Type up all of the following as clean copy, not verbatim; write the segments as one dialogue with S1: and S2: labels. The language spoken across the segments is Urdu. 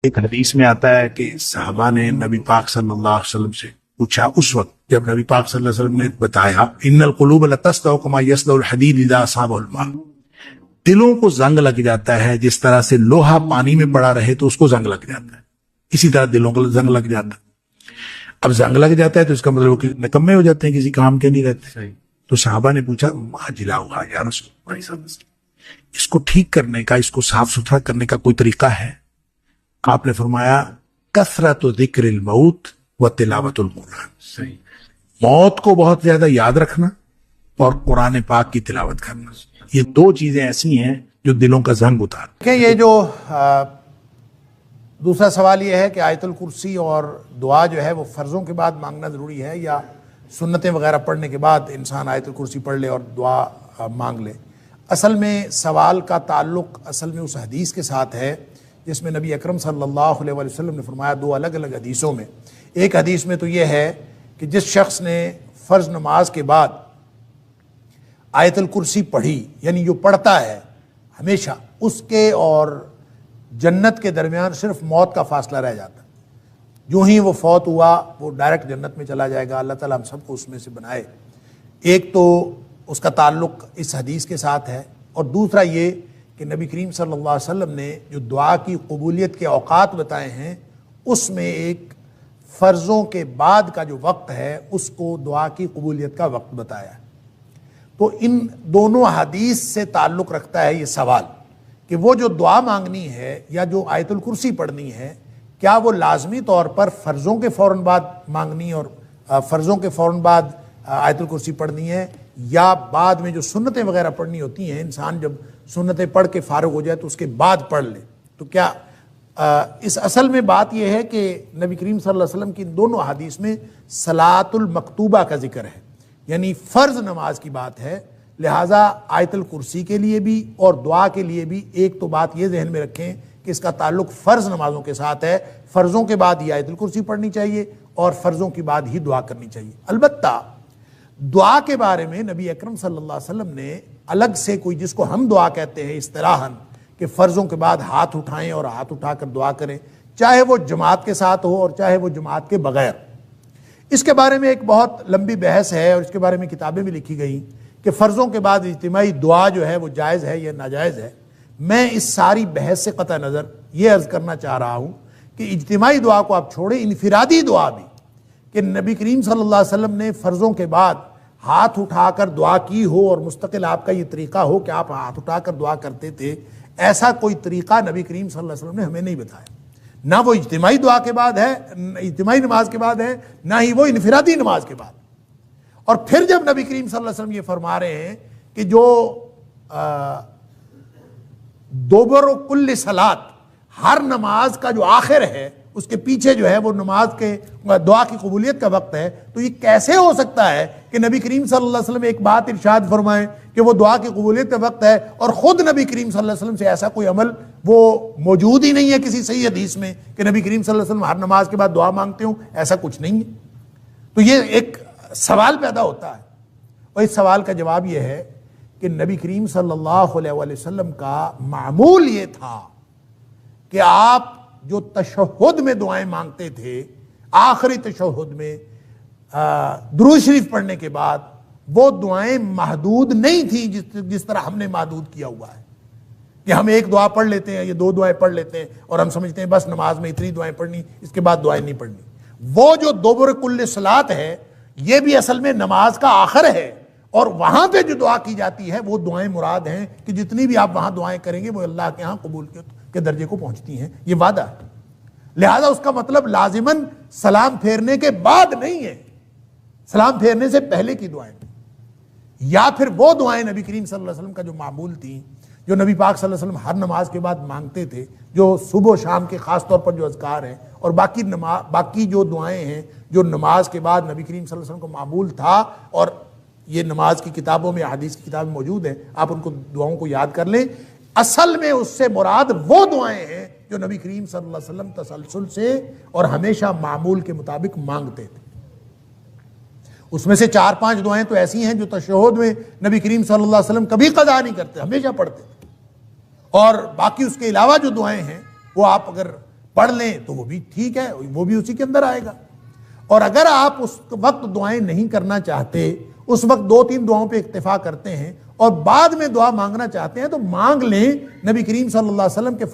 S1: ایک حدیث میں آتا ہے کہ صحابہ نے نبی پاک صلی اللہ علیہ وسلم سے پوچھا، اس وقت جب نبی پاک صلی اللہ علیہ وسلم نے بتایا ان القلوب لتصدع کما یصدع الحدید اذا اصابہ الماء، دلوں کو زنگ لگ جاتا ہے جس طرح سے لوہا پانی میں پڑا رہے تو اس کو زنگ لگ جاتا ہے، اسی طرح دلوں کو زنگ لگ جاتا ہے۔ اب زنگ لگ جاتا ہے تو اس کا مطلب کہ نکمے ہو جاتے ہیں، کسی کام کے نہیں رہتے۔ تو صحابہ نے پوچھا ما جلاؤہا یا رسول اللہ صلی اللہ علیہ وسلم، اس کو ٹھیک کرنے کا، اس کو صاف ستھرا کرنے کا کوئی طریقہ ہے؟ آپ نے فرمایا کثرت ذکر الموت و تلاوت القرآن، موت کو بہت زیادہ یاد رکھنا اور قرآن پاک کی تلاوت کرنا، یہ دو چیزیں ایسی ہیں جو دلوں کا زنگ اتار۔
S2: کہ یہ جو دوسرا سوال یہ ہے کہ آیت الکرسی اور دعا جو ہے وہ فرضوں کے بعد مانگنا ضروری ہے یا سنتیں وغیرہ پڑھنے کے بعد انسان آیت الکرسی پڑھ لے اور دعا مانگ لے؟ اصل میں سوال کا تعلق اصل میں اس حدیث کے ساتھ ہے جس میں نبی اکرم صلی اللہ علیہ وسلم نے فرمایا، دو الگ الگ حدیثوں میں۔ ایک حدیث میں تو یہ ہے کہ جس شخص نے فرض نماز کے بعد آیت الکرسی پڑھی، یعنی جو پڑھتا ہے ہمیشہ، اس کے اور جنت کے درمیان صرف موت کا فاصلہ رہ جاتا ہے۔ جو ہی وہ فوت ہوا وہ ڈائریکٹ جنت میں چلا جائے گا، اللہ تعالیٰ ہم سب کو اس میں سے بنائے۔ ایک تو اس کا تعلق اس حدیث کے ساتھ ہے، اور دوسرا یہ کہ نبی کریم صلی اللہ علیہ وسلم نے جو دعا کی قبولیت کے اوقات بتائے ہیں، اس میں ایک فرضوں کے بعد کا جو وقت ہے اس کو دعا کی قبولیت کا وقت بتایا ہے۔ تو ان دونوں حدیث سے تعلق رکھتا ہے یہ سوال کہ وہ جو دعا مانگنی ہے یا جو آیت الکرسی پڑھنی ہے، کیا وہ لازمی طور پر فرضوں کے فوراً بعد مانگنی اور فرضوں کے فوراً بعد آیت الکرسی پڑھنی ہے، یا بعد میں جو سنتیں وغیرہ پڑھنی ہوتی ہیں، انسان جب سنتیں پڑھ کے فارغ ہو جائے تو اس کے بعد پڑھ لے؟ تو کیا اس اصل میں بات یہ ہے کہ نبی کریم صلی اللہ علیہ وسلم کی ان دونوں حدیث میں صلاۃ المکتوبہ کا ذکر ہے، یعنی فرض نماز کی بات ہے، لہٰذا آیت الکرسی کے لیے بھی اور دعا کے لیے بھی ایک تو بات یہ ذہن میں رکھیں کہ اس کا تعلق فرض نمازوں کے ساتھ ہے، فرضوں کے بعد ہی آیت الکرسی پڑھنی چاہیے اور فرضوں کی بعد ہی دعا کرنی چاہیے۔ البتہ دعا کے بارے میں نبی اکرم صلی اللہ علیہ وسلم نے الگ سے کوئی، جس کو ہم دعا کہتے ہیں اصطلاحاً، کہ فرضوں کے بعد ہاتھ اٹھائیں اور ہاتھ اٹھا کر دعا کریں، چاہے وہ جماعت کے ساتھ ہو اور چاہے وہ جماعت کے بغیر۔ اس کے بارے میں ایک بہت لمبی بحث ہے اور اس کے بارے میں کتابیں بھی لکھی گئیں کہ فرضوں کے بعد اجتماعی دعا جو ہے وہ جائز ہے یا ناجائز ہے۔ میں اس ساری بحث سے قطع نظر یہ عرض کرنا چاہ رہا ہوں کہ اجتماعی دعا کو آپ چھوڑیں، انفرادی دعا بھی، کہ نبی کریم صلی اللہ علیہ وسلم نے فرضوں کے بعد ہاتھ اٹھا کر دعا کی ہو اور مستقل آپ کا یہ طریقہ ہو کہ آپ ہاتھ اٹھا کر دعا کرتے تھے، ایسا کوئی طریقہ نبی کریم صلی اللہ علیہ وسلم نے ہمیں نہیں بتایا۔ نہ وہ اجتماعی دعا کے بعد ہے، اجتماعی نماز کے بعد ہے، نہ ہی وہ انفرادی نماز کے بعد۔ اور پھر جب نبی کریم صلی اللہ علیہ وسلم یہ فرما رہے ہیں کہ جو دوبر کل صلات، ہر نماز کا جو آخر ہے اس کے پیچھے جو ہے وہ نماز کے دعا کی قبولیت کا وقت ہے، تو یہ کیسے ہو سکتا ہے کہ نبی کریم صلی اللہ علیہ وسلم ایک بات ارشاد فرمائیں کہ وہ دعا کی قبولیت کا وقت ہے اور خود نبی کریم صلی اللہ علیہ وسلم سے ایسا کوئی عمل وہ موجود ہی نہیں ہے کسی صحیح حدیث میں کہ نبی کریم صلی اللہ علیہ وسلم ہر نماز کے بعد دعا مانگتے ہوں، ایسا کچھ نہیں ہے۔ تو یہ ایک سوال پیدا ہوتا ہے، اور اس سوال کا جواب یہ ہے کہ نبی کریم صلی اللہ علیہ وسلم کا معمول یہ تھا کہ آپ جو تشہد میں دعائیں مانگتے تھے، آخری تشہد میں درود شریف پڑھنے کے بعد، وہ دعائیں محدود نہیں تھیں جس طرح ہم نے محدود کیا ہوا ہے کہ ہم ایک دعا پڑھ لیتے ہیں یا دو دعائیں پڑھ لیتے ہیں اور ہم سمجھتے ہیں بس نماز میں اتنی دعائیں پڑھنی، اس کے بعد دعائیں نہیں پڑھنی۔ وہ جو دوبر کل صلات ہے، یہ بھی اصل میں نماز کا آخر ہے، اور وہاں پہ جو دعا کی جاتی ہے وہ دعائیں مراد ہیں کہ جتنی بھی آپ وہاں دعائیں کریں گے وہ اللہ کے ہاں قبول کے درجے کو پہنچتی ہیں، یہ وعدہ ہے۔ لہذا اس کا مطلب لازماً سلام پھیرنے کے بعد نہیں ہے، سلام پھیرنے سے پہلے کی دعائیں، یا پھر وہ دعائیں نبی کریم صلی اللہ علیہ وسلم کا جو معمول تھیں، جو نبی پاک صلی اللہ علیہ وسلم ہر نماز کے بعد مانگتے تھے، جو صبح و شام کے خاص طور پر جو اذکار ہیں، اور باقی جو دعائیں ہیں جو نماز کے بعد نبی کریم صلی اللہ علیہ وسلم کو معمول تھا، اور یہ نماز کی کتابوں میں، حدیث کی کتابیں موجود ہیں، آپ ان کو دعاؤں کو یاد کر لیں۔ اصل میں اس سے مراد وہ دعائیں ہیں جو نبی کریم صلی اللہ علیہ وسلم تسلسل سے اور ہمیشہ معمول کے مطابق مانگتے تھے۔ اس میں سے 4-5 دعائیں تو ایسی ہیں جو تشہد میں نبی کریم صلی اللہ علیہ وسلم کبھی قضا نہیں کرتے، ہمیشہ پڑھتے تھے، اور باقی اس کے علاوہ جو دعائیں ہیں وہ آپ اگر پڑھ لیں تو وہ بھی ٹھیک ہے، وہ بھی اسی کے اندر آئے گا۔ اور اگر آپ اس وقت دعائیں نہیں کرنا چاہتے، اس وقت 2-3 دعاؤں پہ اکتفا کرتے ہیں اور بعد میں دعا مانگنا چاہتے ہیں تو مانگ لیں۔ نبی کریم صلی اللہ علیہ وسلم کے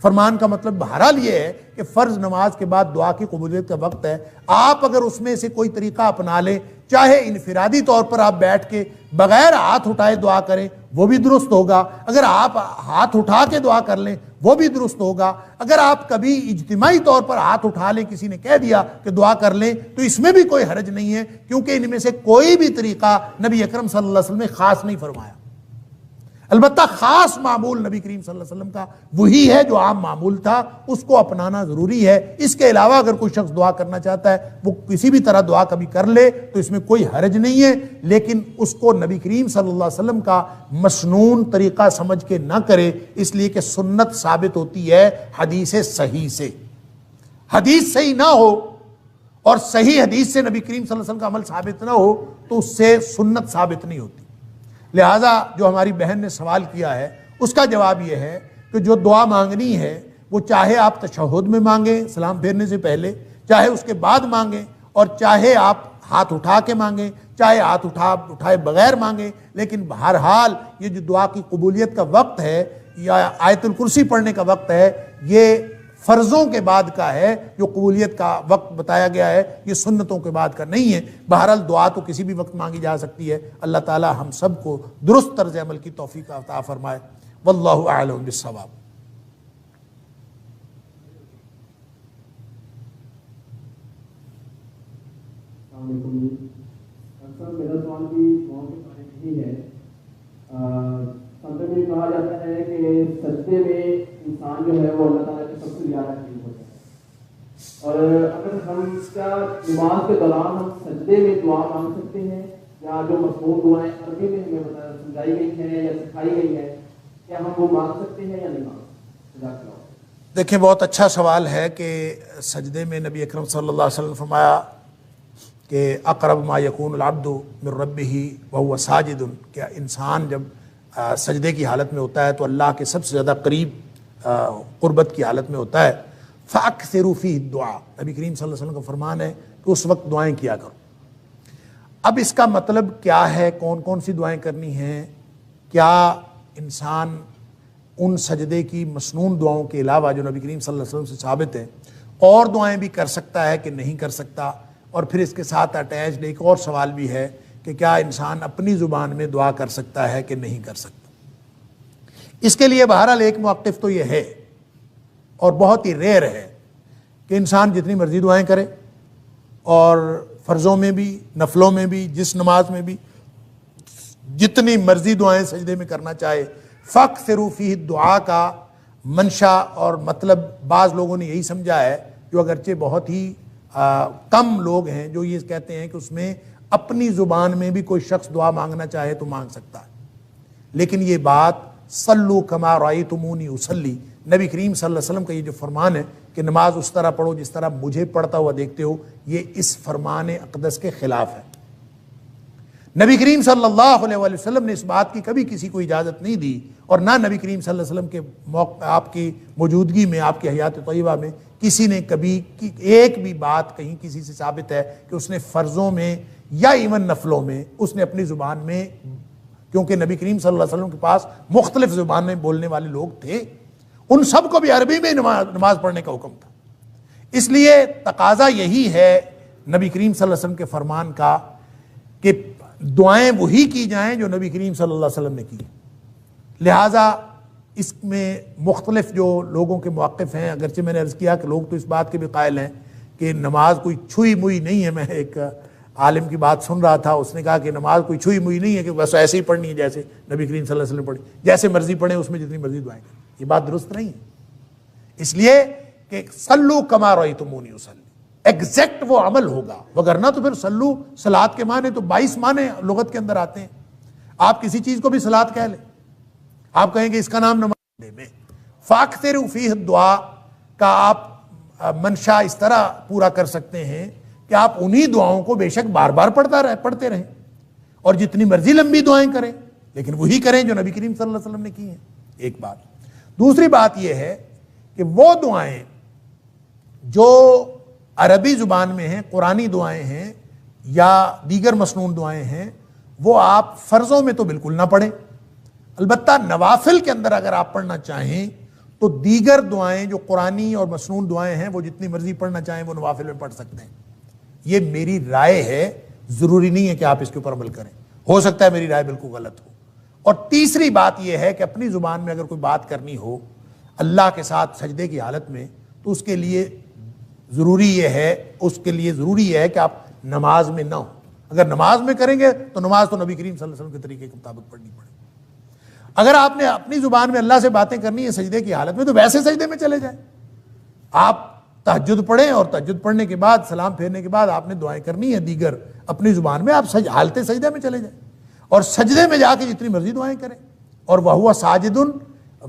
S2: فرمان کا مطلب بہرحال یہ ہے کہ فرض نماز کے بعد دعا کی قبولیت کا وقت ہے، آپ اگر اس میں سے کوئی طریقہ اپنا لیں، چاہے انفرادی طور پر آپ بیٹھ کے بغیر ہاتھ اٹھائے دعا کریں وہ بھی درست ہوگا، اگر آپ ہاتھ اٹھا کے دعا کر لیں وہ بھی درست ہوگا، اگر آپ کبھی اجتماعی طور پر ہاتھ اٹھا لیں، کسی نے کہہ دیا کہ دعا کر لیں تو اس میں بھی کوئی حرج نہیں ہے، کیونکہ ان میں سے کوئی بھی طریقہ نبی اکرم صلی اللہ علیہ وسلم نے خاص نہیں فرمایا۔ البتہ خاص معمول نبی کریم صلی اللہ علیہ وسلم کا وہی ہے جو عام معمول تھا، اس کو اپنانا ضروری ہے۔ اس کے علاوہ اگر کوئی شخص دعا کرنا چاہتا ہے وہ کسی بھی طرح دعا کبھی کر لے تو اس میں کوئی حرج نہیں ہے، لیکن اس کو نبی کریم صلی اللہ علیہ وسلم کا مسنون طریقہ سمجھ کے نہ کرے، اس لیے کہ سنت ثابت ہوتی ہے حدیث صحیح سے۔ حدیث صحیح نہ ہو اور صحیح حدیث سے نبی کریم صلی اللہ علیہ وسلم کا عمل ثابت نہ ہو تو اس سے سنت ثابت نہیں ہوتی۔ لہٰذا جو ہماری بہن نے سوال کیا ہے اس کا جواب یہ ہے کہ جو دعا مانگنی ہے وہ چاہے آپ تشہد میں مانگیں سلام پھیرنے سے پہلے، چاہے اس کے بعد مانگیں، اور چاہے آپ ہاتھ اٹھا کے مانگیں، چاہے ہاتھ اٹھائے بغیر مانگیں، لیکن بہرحال یہ جو دعا کی قبولیت کا وقت ہے یا آیت الکرسی پڑھنے کا وقت ہے یہ فرضوں کے بعد کا ہے، جو قبولیت کا وقت بتایا گیا ہے یہ سنتوں کے بعد کا نہیں ہے۔ بہرحال دعا تو کسی بھی وقت مانگی جا سکتی ہے۔ اللہ تعالی ہم سب کو درست طرز عمل کی توفیق عطا فرمائے۔ واللہ اعلم بالصواب۔
S3: السلام علیکم۔ سر میرا سوال بھی دعاؤں کے بارے میں ہی ہے۔ سنت میں کہا جاتا ہے کہ سجدے میں انسان جو ہے وہ اللہ تعالیٰ کے سب سے زیادہ قریب ہوتا ہے، اور اگر ہم کیا نماز کے دوران ہم سجدے میں دعا مانگ سکتے ہیں، یا جو مضمون دعائیں عربی میں ہمیں سمجھائی گئی ہیں یا سکھائی گئی ہیں کیا ہم وہ مانگ سکتے ہیں یا نہیں مانگ سکتے؟
S2: دیکھیں بہت اچھا سوال ہے کہ سجدے میں نبی اکرم صلی اللہ علیہ وسلم فرمایا کہ اقرب ما یکون العبد من ربہ وہو ساجد، کہ انسان جب سجدے کی حالت میں ہوتا ہے تو اللہ کے سب سے زیادہ قریب قربت کی حالت میں ہوتا ہے۔ فَأَكْثِرُوا فِيهِ الدُّعَاء، نبی کریم صلی اللہ علیہ وسلم کا فرمان ہے کہ اس وقت دعائیں کیا کرو۔ اب اس کا مطلب کیا ہے، کون کون سی دعائیں کرنی ہیں؟ کیا انسان ان سجدے کی مسنون دعاؤں کے علاوہ جو نبی کریم صلی اللہ علیہ وسلم سے ثابت ہے اور دعائیں بھی کر سکتا ہے کہ نہیں کر سکتا؟ اور پھر اس کے ساتھ اٹیچڈ ایک اور سوال بھی ہے کہ کیا انسان اپنی زبان میں دعا کر سکتا ہے کہ نہیں کر سکتا؟ اس کے لیے بہرحال ایک موقف تو یہ ہے اور بہت ہی ریئر ہے کہ انسان جتنی مرضی دعائیں کرے، اور فرضوں میں بھی نفلوں میں بھی جس نماز میں بھی جتنی مرضی دعائیں سجدے میں کرنا چاہے۔ فَأَكْثِرُوا فِيهِ الدُّعَاء کا منشا اور مطلب بعض لوگوں نے یہی سمجھا ہے، جو اگرچہ بہت ہی کم لوگ ہیں جو یہ کہتے ہیں کہ اس میں اپنی زبان میں بھی کوئی شخص دعا مانگنا چاہے تو مانگ سکتا ہے، لیکن یہ بات صلو کما رأیتمونی اصلی، نبی کریم صلی اللہ علیہ وسلم کا یہ جو فرمان ہے کہ نماز اس طرح پڑھو جس طرح مجھے پڑھتا ہوا دیکھتے ہو، یہ اس فرمان اقدس کے خلاف ہے۔ نبی کریم صلی اللہ علیہ وآلہ وسلم نے اس بات کی کبھی کسی کو اجازت نہیں دی، اور نہ نبی کریم صلی اللہ علیہ وسلم کے آپ کی موجودگی میں، آپ کی حیات طیبہ میں کسی نے کبھی ایک بھی بات کہیں کسی سے ثابت ہے کہ اس نے فرضوں میں یا ایون نفلوں میں اس نے اپنی زبان میں، کیونکہ نبی کریم صلی اللہ علیہ وسلم کے پاس مختلف زبانیں بولنے والے لوگ تھے، ان سب کو بھی عربی میں نماز پڑھنے کا حکم تھا۔ اس لیے تقاضا یہی ہے نبی کریم صلی اللہ علیہ وسلم کے فرمان کا کہ دعائیں وہی کی جائیں جو نبی کریم صلی اللہ علیہ وسلم نے کی۔ لہٰذا اس میں مختلف جو لوگوں کے موقف ہیں، اگرچہ میں نے عرض کیا کہ لوگ تو اس بات کے بھی قائل ہیں کہ نماز کوئی چھوئی موئی نہیں ہے۔ میں ایک عالم کی بات سن رہا تھا، اس نے کہا کہ نماز کوئی چھوئی موئی نہیں ہے کہ بس ایسے ہی پڑھنی ہے جیسے نبی کریم صلی اللہ علیہ وسلم پڑھی، جیسے مرضی پڑھیں اس میں جتنی مرضی دعائیں کریں۔ یہ بات درست نہیں ہے، اس لیے کہ صلو کما رأیتمونی اصلی، ایگزیکٹ وہ عمل ہوگا، وگرنہ تو پھر صلو صلاۃ کے معنی تو 22 معنی لغت کے اندر آتے ہیں۔ آپ کسی چیز کو بھی صلاۃ کہہ لیں، آپ کہیں کہ اس کا نام نماز میں۔ فَأَكْثِرُوا فِيهِ الدُّعَاء کا آپ منشا اس طرح پورا کر سکتے ہیں کہ آپ انہی دعاؤں کو بے شک بار بار پڑھتے رہیں، اور جتنی مرضی لمبی دعائیں کریں، لیکن وہی کریں جو نبی کریم صلی اللہ علیہ وسلم نے کی ہیں۔ ایک بات۔ دوسری بات یہ ہے کہ وہ دعائیں جو عربی زبان میں ہیں، قرآنی دعائیں ہیں یا دیگر مسنون دعائیں ہیں، وہ آپ فرضوں میں تو بالکل نہ پڑھیں. البتہ نوافل کے اندر اگر آپ پڑھنا چاہیں تو دیگر دعائیں جو قرآنی اور مسنون دعائیں ہیں وہ جتنی مرضی پڑھنا چاہیں وہ نوافل میں پڑھ سکتے ہیں. یہ میری رائے ہے، ضروری نہیں ہے کہ آپ اس کے اوپر عمل کریں، ہو سکتا ہے میری رائے بالکل غلط ہو. اور تیسری بات یہ ہے کہ اپنی زبان میں اگر کوئی بات کرنی ہو اللہ کے ساتھ سجدے کی حالت میں تو اس کے لیے ضروری یہ ہے کہ آپ نماز میں نہ ہو. اگر نماز میں کریں گے تو نماز تو نبی کریم صلی اللہ علیہ وسلم کے طریقے کے مطابق پڑھنی پڑے. اگر آپ نے اپنی زبان میں اللہ سے باتیں کرنی ہے سجدے کی حالت میں تو ویسے سجدے میں چلے جائیں. آپ تہجد پڑھیں اور تہجد پڑھنے کے بعد سلام پھیرنے کے بعد آپ نے دعائیں کرنی ہے دیگر اپنی زبان میں، آپ حالت سجدے میں چلے جائیں اور سجدے میں جا کے جتنی مرضی دعائیں کریں. اور وَهُوَ ساجدٌ،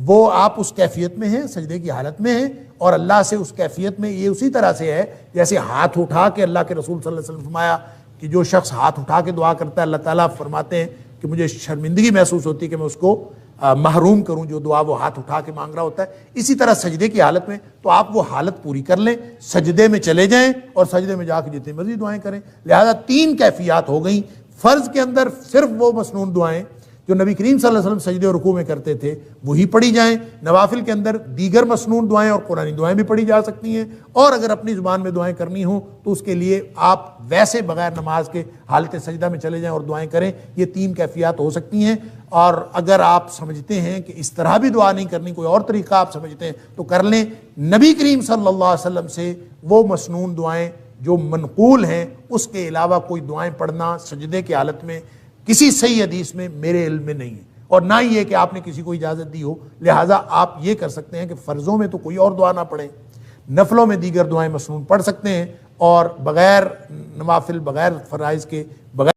S2: وہ آپ اس کیفیت میں ہیں، سجدے کی حالت میں ہیں اور اللہ سے اس کیفیت میں یہ اسی طرح سے ہے جیسے ہاتھ اٹھا کے اللہ کے رسول صلی اللہ علیہ وسلم فرمایا کہ جو شخص ہاتھ اٹھا کے دعا کرتا ہے اللہ تعالیٰ فرماتے ہیں کہ مجھے شرمندگی محسوس ہوتی ہے کہ میں اس کو محروم کروں جو دعا وہ ہاتھ اٹھا کے مانگ رہا ہوتا ہے. اسی طرح سجدے کی حالت میں تو آپ وہ حالت پوری کر لیں، سجدے میں چلے جائیں اور سجدے میں جا کے جتنی مرضی دعائیں کریں. لہذا 3 کیفیات ہو گئیں. فرض کے اندر صرف وہ مسنون دعائیں جو نبی کریم صلی اللہ علیہ وسلم سجدے اور رکوع میں کرتے تھے وہی پڑھی جائیں. نوافل کے اندر دیگر مسنون دعائیں اور قرآنی دعائیں بھی پڑھی جا سکتی ہیں. اور اگر اپنی زبان میں دعائیں کرنی ہوں تو اس کے لیے آپ ویسے بغیر نماز کے حالت سجدہ میں چلے جائیں اور دعائیں کریں. یہ 3 کیفیات ہو سکتی ہیں. اور اگر آپ سمجھتے ہیں کہ اس طرح بھی دعا نہیں کرنی، کوئی اور طریقہ آپ سمجھتے ہیں تو کر لیں. نبی کریم صلی اللہ علیہ وسلم سے وہ مسنون دعائیں جو منقول ہیں اس کے علاوہ کوئی دعائیں پڑھنا سجدے کی حالت میں کسی صحیح حدیث میں میرے علم میں نہیں ہے، اور نہ ہی یہ کہ آپ نے کسی کو اجازت دی ہو. لہٰذا آپ یہ کر سکتے ہیں کہ فرضوں میں تو کوئی اور دعا نہ پڑھیں، نفلوں میں دیگر دعائیں مسنون پڑھ سکتے ہیں اور بغیر نوافل، بغیر فرائض کے، بغیر